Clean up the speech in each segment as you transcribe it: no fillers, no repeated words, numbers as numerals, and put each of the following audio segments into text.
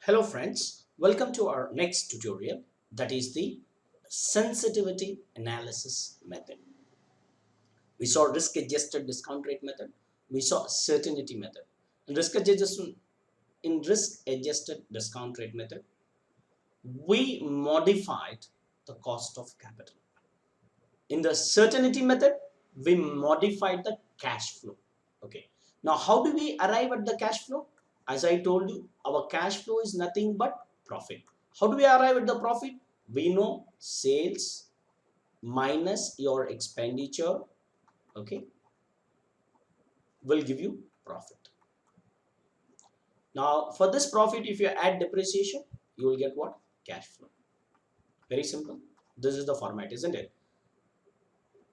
Hello friends, welcome to our next tutorial, that is the sensitivity analysis method. We saw risk adjusted discount rate method, we saw certainty method. In risk adjusted discount rate method, we modified the cost of capital. In the certainty method, we modified the cash flow. Okay. Now, how do we arrive at the cash flow? As I told you, our cash flow is nothing but profit. How do we arrive at the profit? We know sales minus your expenditure, okay, will give you profit. Now, for this profit, if you add depreciation, you will get what? Cash flow. Very simple. This is the format, isn't it?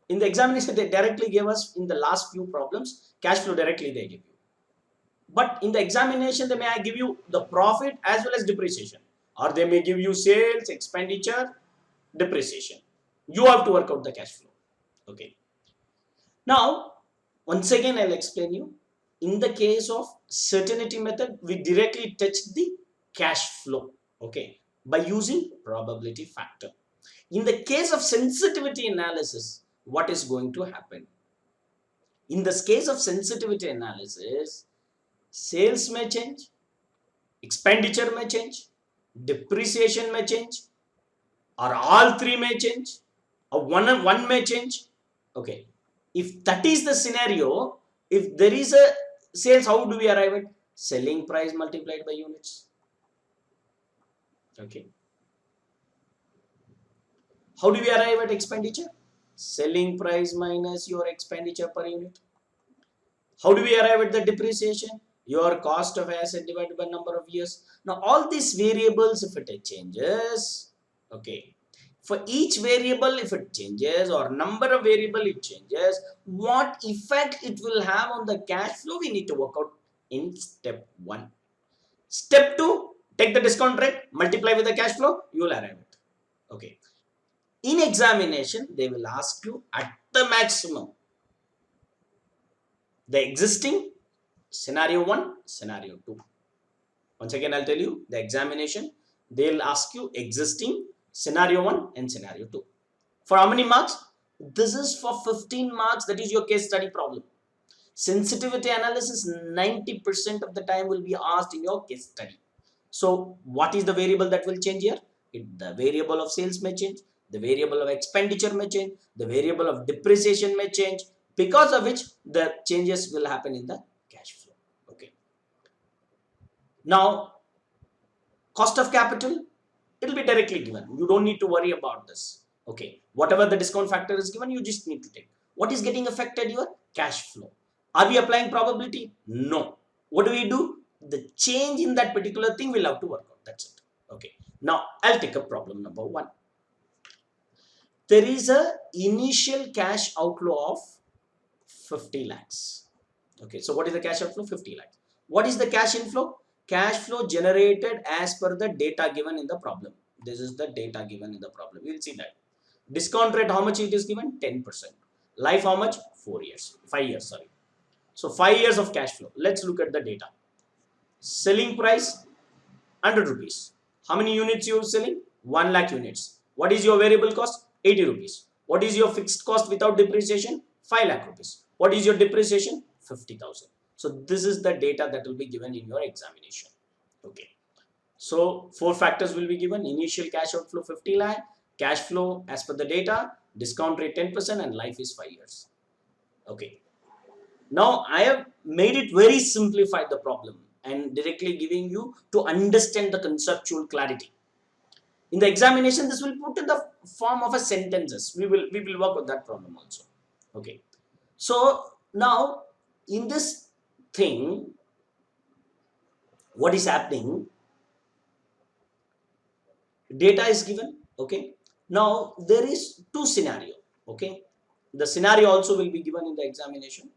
In the examination, they directly gave us in the last few problems, cash flow directly they give you. But in the examination, they may give you the profit as well as depreciation. Or they may give you sales, expenditure, depreciation. You have to work out the cash flow. Okay. Now, once again, I'll explain you. In the case of certainty method, we directly touch the cash flow. Okay. By using probability factor. In the case of sensitivity analysis, what is going to happen? In this case of sensitivity analysis, sales may change, expenditure may change, depreciation may change, or all three may change, or one may change. Okay. If that is the scenario, if there is a sales, how do we arrive at? Selling price multiplied by units. Okay. How do we arrive at expenditure? Selling price minus your expenditure per unit. How do we arrive at the depreciation? Your cost of asset divided by number of years. Now, all these variables, if it changes, okay, for each variable, if it changes, or number of variable it changes, what effect it will have on the cash flow, we need to work out in step 1. Step 2, take the discount rate, multiply with the cash flow, you will arrive at. Okay. In examination, they will ask you at the maximum the existing scenario 1, scenario 2. Once again, I'll tell you the examination, they'll ask you existing scenario 1 and scenario 2. For how many marks? This is for 15 marks. That is your case study problem. Sensitivity analysis 90% of the time will be asked in your case study. So what is the variable that will change here? The variable of sales may change, the variable of expenditure may change, the variable of depreciation may change, because of which the changes will happen in the cash flow. Okay. Now, cost of capital, it will be directly given. You don't need to worry about this. Okay. Whatever the discount factor is given, you just need to take. What is getting affected? Your cash flow. Are we applying probability? No. What do we do? The change in that particular thing we'll have to work out. That's it. Okay. Now, I'll take up problem number 1. There is a initial cash outflow of 50 lakhs. Okay. So, what is the cash outflow? 50 lakhs. What is the cash inflow? Cash flow generated as per the data given in the problem. This is the data given in the problem. We'll see that. Discount rate, how much it is given? 10%. Life, how much? 4 years. 5 years, sorry. So, 5 years of cash flow. Let's look at the data. Selling price, 100 rupees. How many units you are selling? 1 lakh units. What is your variable cost? 80 rupees. What is your fixed cost without depreciation? 5 lakh rupees. What is your depreciation? 50,000. So this is the data that will be given in your examination. Okay. So 4 factors will be given. Initial cash outflow 50 lakh, cash flow as per the data, discount rate 10%, and life is 5 years. Okay. Now I have made it very simplified the problem and directly giving you to understand the conceptual clarity. In the examination, this will put in the form of a sentences. We will work on that problem also. Okay. So now in this thing, what is happening? Data is given. Okay. Now there is 2 scenario. Okay. The scenario also will be given in the examination.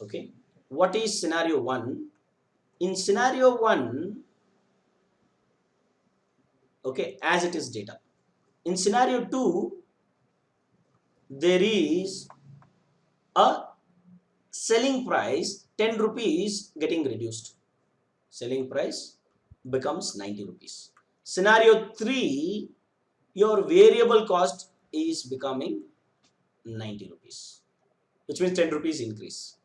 Okay. What is scenario 1? In scenario 1, okay, as it is data. In scenario 2, there is a selling price 10 rupees getting reduced. Selling price becomes 90 rupees. Scenario 3, your variable cost is becoming 90 rupees, which means 10 rupees increase.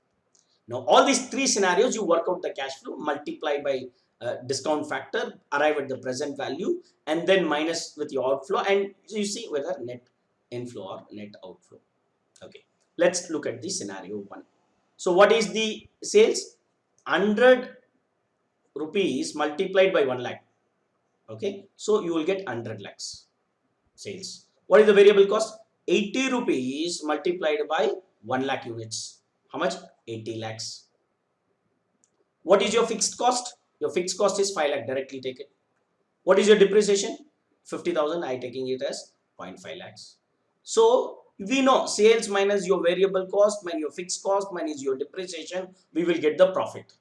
Now, all these three scenarios, you work out the cash flow, multiply by discount factor, arrive at the present value, and then minus with your outflow, and you see whether net inflow or net outflow. Okay, let's look at the scenario 1. So, what is the sales? 100 rupees multiplied by 1 lakh. Okay, so you will get 100 lakhs sales. What is the variable cost? 80 rupees multiplied by 1 lakh units. How much? 80 lakhs. What is your fixed cost? Your fixed cost is 5 lakh, directly take it. What is your depreciation? 50,000, I taking it as 0.5 lakhs. So we know sales minus your variable cost minus your fixed cost minus your depreciation, we will get the profit.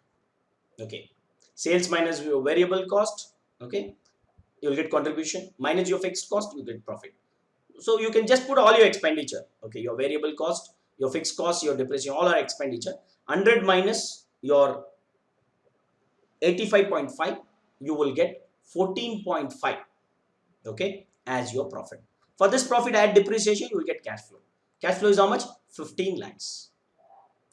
Okay, sales minus your variable cost, okay, you will get contribution, minus your fixed cost, you get profit. So you can just put all your expenditure, okay, your variable cost, your fixed cost, your depreciation, all are expenditure. 100 minus your 85.5, you will get 14.5, okay, as your profit. For this profit, add depreciation, you will get cash flow. Cash flow is how much? 15 lakhs.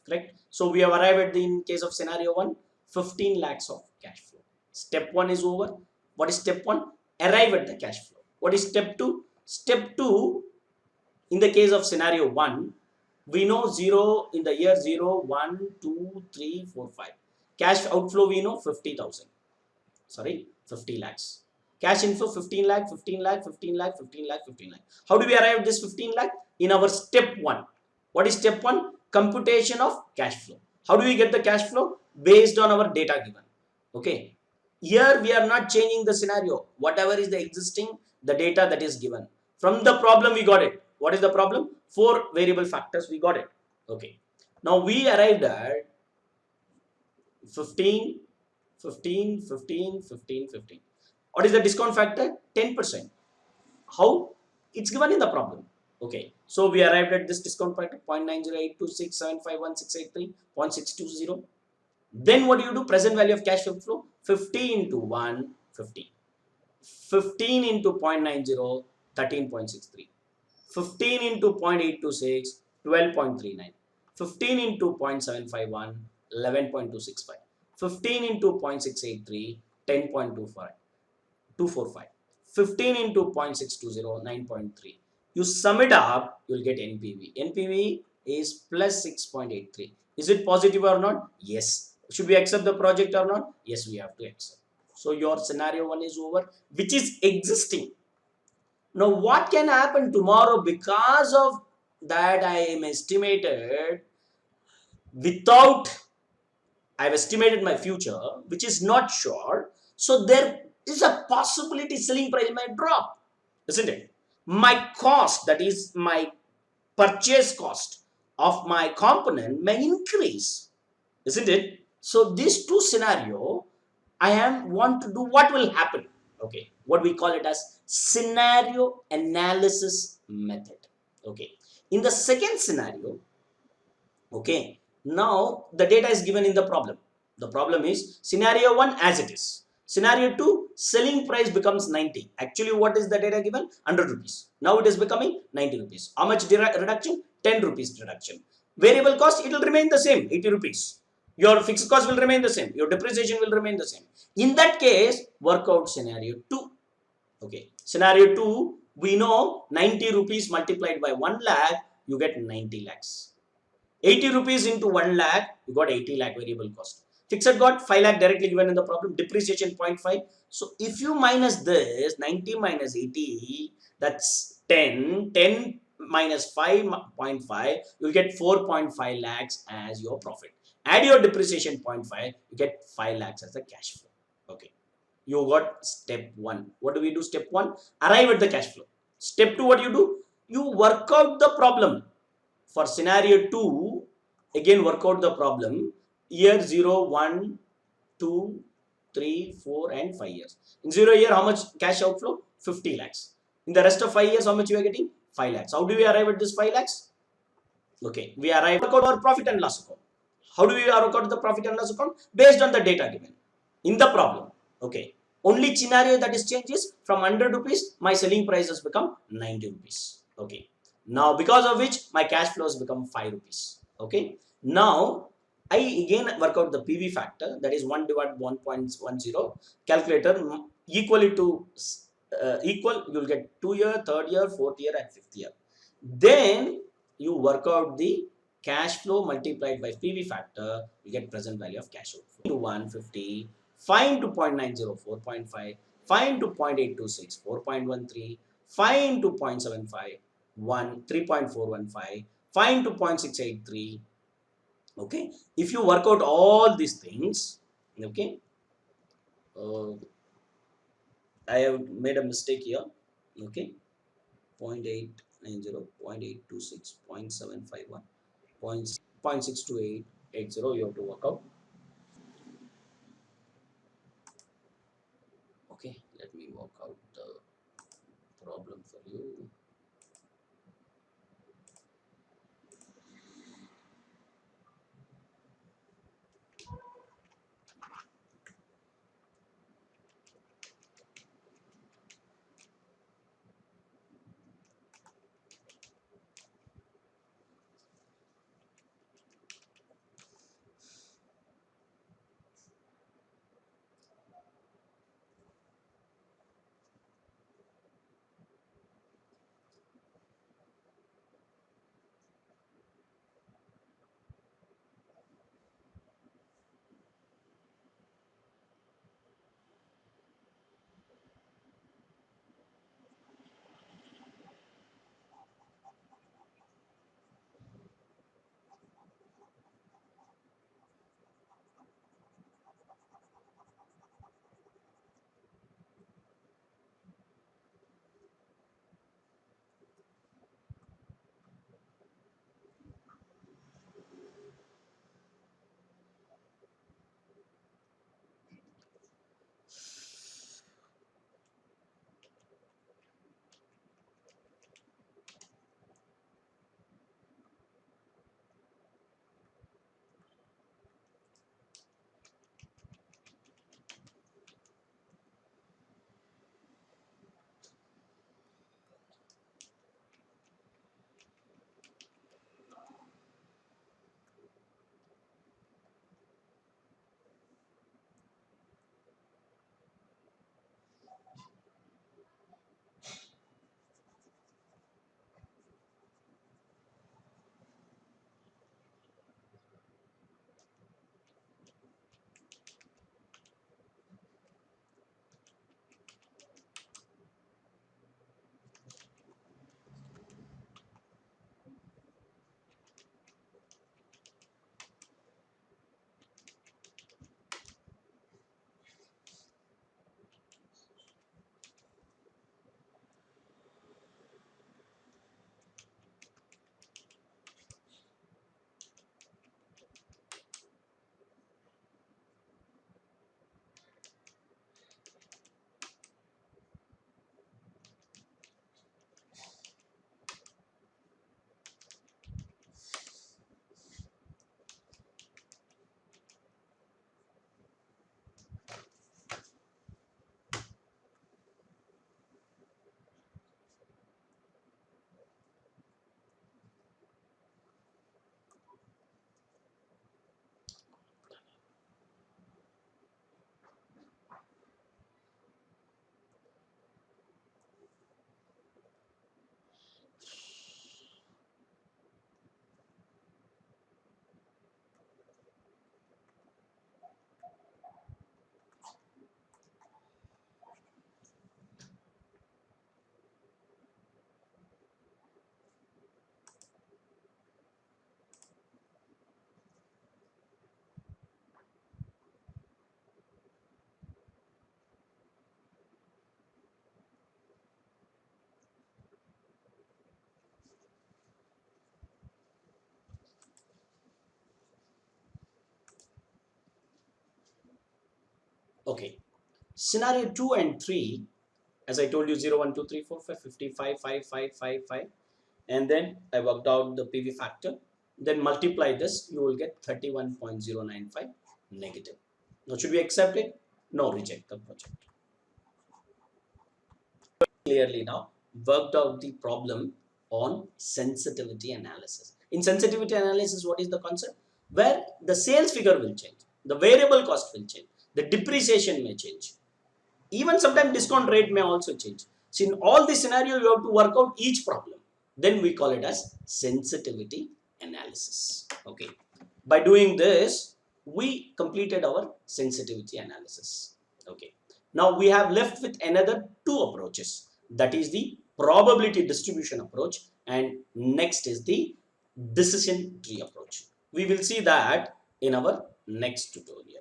Correct? So we have arrived at the, in case of scenario 1, 15 lakhs of cash flow. Step 1 is over. What is step 1? Arrive at the cash flow. What is step 2? Step 2, in the case of scenario 1, we know 0 in the year 0, 1, 2, 3, 4, 5. Cash outflow we know 50,000. Sorry, 50 lakhs. Cash inflow 15 lakh, 15 lakh, 15 lakh, 15 lakh, 15 lakh. How do we arrive at this 15 lakh? In our step 1. What is step 1? Computation of cash flow. How do we get the cash flow? Based on our data given. Okay. Here we are not changing the scenario. Whatever is the existing, the data that is given. From the problem we got it. What is the problem? 4 variable factors we got it. Okay. Now we arrived at 15, 15, 15, 15, 15. What is the discount factor? 10%. How? It's given in the problem. Okay. So we arrived at this discount factor 0.90826751683, 0.620. Then what do you do? Present value of cash flow 50 into 1, 50. 15 into 0.90, 13.63. 15 into 0.826, 12.39. 15 into 0.751, 11.265. 15 into 0.683, 10.25. 245. 15 into 0.620, 9.3. You sum it up, you will get NPV. NPV is plus 6.83. Is it positive or not? Yes. Should we accept the project or not? Yes, we have to accept. So your scenario 1 is over, which is existing. Now what can happen tomorrow? Because of that I am estimated without, I have estimated my future, which is not sure. So there is a possibility selling price might drop, isn't it? My cost, that is my purchase cost of my component, may increase, isn't it? So these two scenario, I am want to do what will happen. Okay, what we call it as scenario analysis method. Okay, in the second scenario, okay, now the data is given in the problem. The problem is scenario 1 as it is. Scenario 2, selling price becomes 90. Actually, what is the data given? 100 rupees. Now it is becoming 90 rupees. How much reduction? 10 rupees reduction. Variable cost, it will remain the same, 80 rupees. Your fixed cost will remain the same. Your depreciation will remain the same. In that case, work out scenario 2. Okay. Scenario 2, we know 90 rupees multiplied by 1 lakh, you get 90 lakhs. 80 rupees into 1 lakh, you got 80 lakh variable cost. Fixed got 5 lakh directly given in the problem, depreciation 0.5. So if you minus this, 90 minus 80, that's 10, 10 minus 5.5, you'll get 4.5 lakhs as your profit. Add your depreciation 0.5, you get 5 lakhs as the cash flow. Okay. You got step 1. What do we do? Step 1, arrive at the cash flow. Step 2, what do? You work out the problem. For scenario 2, again work out the problem. Year 0, 1, 2, 3, 4 and 5 years. In 0 year, how much cash outflow? 50 lakhs. In the rest of 5 years, how much you are getting? 5 lakhs. How do we arrive at this 5 lakhs? Okay, we arrive at our profit and loss account. How do we work out the profit and loss account? Based on the data given in the problem. Okay, Only scenario that is changed is from 100 rupees, my selling price has become 90 rupees. Okay. Now, because of which my cash flow has become 5 rupees. Okay. Now, I again work out the PV factor, that is 1 divided 1.10 calculator equally to equal, you will get 2 year, 3rd year, 4th year and 5th year. Then you work out the cash flow multiplied by PV factor, you get present value of cash outflow. To 150, fine to 0.90, 4.5, fine to 0.826, 4.13, fine to 0.75, 3.415, fine to 0.683. Okay, if you work out all these things, okay, I have made a mistake here. Okay, 0.890, 0.826, 0.751, 0.62880, you have to work out. Okay, let me work out the problem for you. Okay, scenario 2 and 3, as I told you, 0, 1, 2, 3, 4, 5, 55, 5, 5, 5, 5, and then I worked out the PV factor, then multiply this, you will get 31.095 negative. Now, should we accept it? No, reject the project. clearly now worked out the problem on sensitivity analysis. In sensitivity analysis, what is the concept? Where the sales figure will change, the variable cost will change, the depreciation may change, even sometimes discount rate may also change. So in all this scenario, you have to work out each problem. Then we call it as sensitivity analysis. Okay. By doing this, we completed our sensitivity analysis. Okay. Now we have left with another two approaches. That is the probability distribution approach, and next is the decision tree approach. We will see that in our next tutorial.